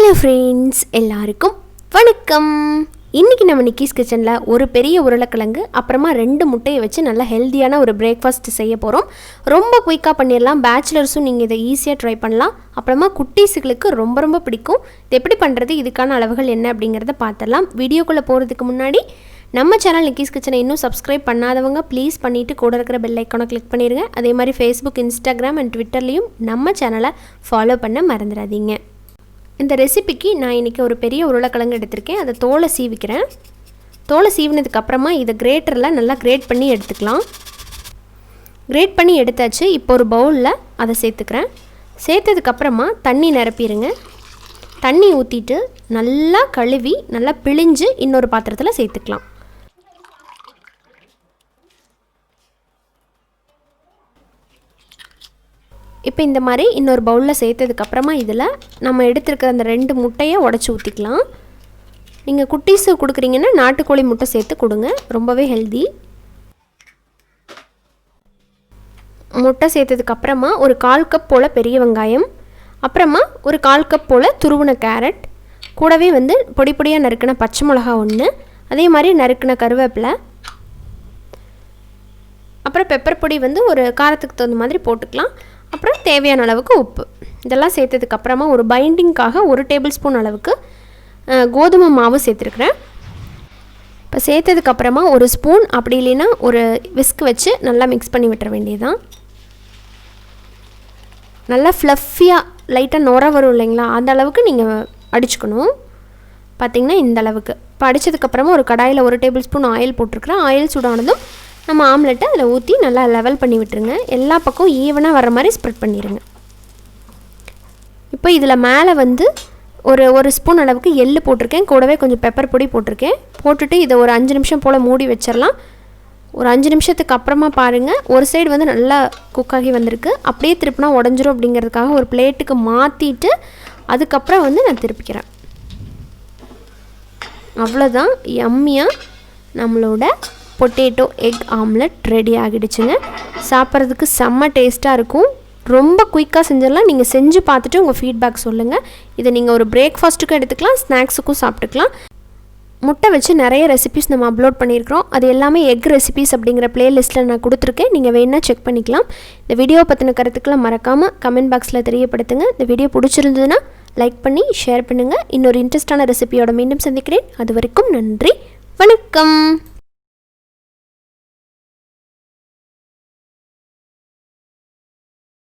Hello friends, எல்லாருக்கும் வணக்கம். இன்றைக்கி நம்ம நிக்கிஸ் கிச்சனில் ஒரு பெரிய உருளைக்கிழங்கு அப்புறமா 2 முட்டையை வச்சு நல்லா ஹெல்த்தியான ஒரு பிரேக்ஃபாஸ்ட் செய்ய போகிறோம். ரொம்ப குயிக்காக பண்ணிடலாம். பேச்சுலர்ஸும் நீங்கள் இதை ஈஸியாக ட்ரை பண்ணலாம். அப்புறமா குட்டீஸுகளுக்கு ரொம்ப ரொம்ப பிடிக்கும். இது எப்படி பண்ணுறது, இதுக்கான அளவுகள் என்ன அப்படிங்கிறத பார்த்துடலாம். வீடியோக்குள்ளே போகிறதுக்கு முன்னாடி நம்ம சேனல் நிக்கிஸ் கிச்சனை இன்னும் சப்ஸ்கிரைப் பண்ணாதவங்க ப்ளீஸ் பண்ணிவிட்டு கூட இருக்கிற பெல் ஐக்கானை கிளிக் பண்ணிடுங்க. அதே மாதிரி ஃபேஸ்புக், இன்ஸ்டாகிராம் அண்ட் ட்விட்டர்லேயும் நம்ம சேனலை ஃபாலோ பண்ண மறந்துடாதீங்க. இந்த ரெசிபிக்கு நான் இன்றைக்கி ஒரு பெரிய உருளைக்கிழங்கு எடுத்திருக்கேன். அதை தோலை சீவிக்கிறேன். தோலை சீவினதுக்கப்புறமா இதை கிரேட்டரில் நல்லா கிரேட் பண்ணி எடுத்துக்கலாம். கிரேட் பண்ணி எடுத்தாச்சு. இப்போ ஒரு பவுலில் அதை சேர்த்துக்கிறேன். சேர்த்ததுக்கப்புறமா தண்ணி நிரப்பிடுங்க. தண்ணி ஊற்றிட்டு நல்லா கழுவி நல்லா பிழிஞ்சு இன்னொரு பாத்திரத்தில் சேர்த்துக்கலாம். இப்போ இந்த மாதிரி இன்னொரு பவுலில் சேர்த்ததுக்கப்புறமா இதில் நம்ம எடுத்துருக்கிற அந்த 2 முட்டையை உடச்சி ஊற்றிக்கலாம். நீங்கள் குட்டீஸு கொடுக்குறீங்கன்னா நாட்டுக்கோழி முட்டை சேர்த்து கொடுங்க, ரொம்பவே ஹெல்தி. முட்டை சேர்த்ததுக்கப்புறமா ஒரு 1/4 கப் போல் பெரிய வெங்காயம், அப்புறமா ஒரு 1/4 கப் போல் துருவின கேரட், கூடவே பொடி பொடியாக நறுக்கின பச்சை மிளகா 1, அதே மாதிரி நறுக்கின கருவேப்பிலை, அப்புறம் பெப்பர் பொடி ஒரு காரத்துக்கு தகுந்த மாதிரி போட்டுக்கலாம். அப்புறம் தேவையான அளவுக்கு உப்பு. இதெல்லாம் சேர்த்ததுக்கப்புறமா ஒரு பைண்டிங்காக 1 டேபிள் ஸ்பூன் அளவுக்கு கோதுமை மாவு சேர்த்துருக்குறேன். இப்போ சேர்த்ததுக்கப்புறமா ஒரு ஸ்பூன் அப்படி இல்லைன்னா ஒரு விஸ்க் வச்சு நல்லா மிக்ஸ் பண்ணி விட்டுற வேண்டியதுதான். நல்லா ஃப்ளஃபியாக லைட்டாக நுர வரும் இல்லைங்களா, அந்த அளவுக்கு நீங்கள் அடிச்சுக்கணும். பார்த்திங்கன்னா இந்த அளவுக்கு. இப்போ அடித்ததுக்கப்புறமா ஒரு கடாயில் 1 டேபிள் ஸ்பூன் ஆயில் போட்டிருக்கிறேன். ஆயில் சூடானதும் நம்ம ஆம்லெட்டை அதில் ஊற்றி நல்லா லெவல் பண்ணி விட்டுருங்க. எல்லா பக்கம் ஈவனாக வர மாதிரி ஸ்ப்ரெட் பண்ணிடுங்க. இப்போ இதில் மேலே ஒரு ஸ்பூன் அளவுக்கு எள்ளு போட்டிருக்கேன். கூடவே கொஞ்சம் பெப்பர் பொடி போட்டிருக்கேன். போட்டுட்டு இதை ஒரு 5 நிமிஷம் போல் மூடி வச்சிடலாம். ஒரு 5 நிமிஷத்துக்கு அப்புறமா பாருங்கள், ஒரு சைடு நல்லா குக்காகி வந்திருக்கு. அப்படியே திருப்பினா உடஞ்சிரும் அப்படிங்கிறதுக்காக ஒரு பிளேட்டுக்கு மாற்றிட்டு அதுக்கப்புறம் நான் திருப்பிக்கிறேன். அவ்வளோதான், யம்மியாக நம்மளோட பொட்டேட்டோ எக் ஆம்லெட் ரெடி ஆகிடுச்சுங்க. சாப்பிட்றதுக்கு செம்ம டேஸ்ட்டாக இருக்கும். ரொம்ப குயிக்காக செஞ்சிடலாம். நீங்கள் செஞ்சு பார்த்துட்டு உங்கள் ஃபீட்பேக் சொல்லுங்கள். இதை நீங்கள் ஒரு பிரேக்ஃபாஸ்ட்டுக்கும் எடுத்துக்கலாம், ஸ்நாக்ஸுக்கும் சாப்பிட்டுக்கலாம். முட்டை வச்சு நிறைய ரெசிபிஸ் நம்ம அப்லோட் பண்ணியிருக்கிறோம். அது எல்லாமே எக் ரெசிபிஸ் அப்படிங்கிற ப்ளேலிஸ்ட்டில் நான் கொடுத்துருக்கேன். நீங்கள் வேணால் செக் பண்ணிக்கலாம். இந்த வீடியோவை பற்றின கருத்துக்களை மறக்காமல் கமெண்ட் பாக்ஸில் தெரியப்படுத்துங்க. இந்த வீடியோ பிடிச்சிருந்ததுன்னா லைக் பண்ணி ஷேர் பண்ணுங்கள். இன்னொரு இன்ட்ரெஸ்டான ரெசிபியோட மீண்டும் சந்திக்கிறேன். அது வரைக்கும் நன்றி, வணக்கம்.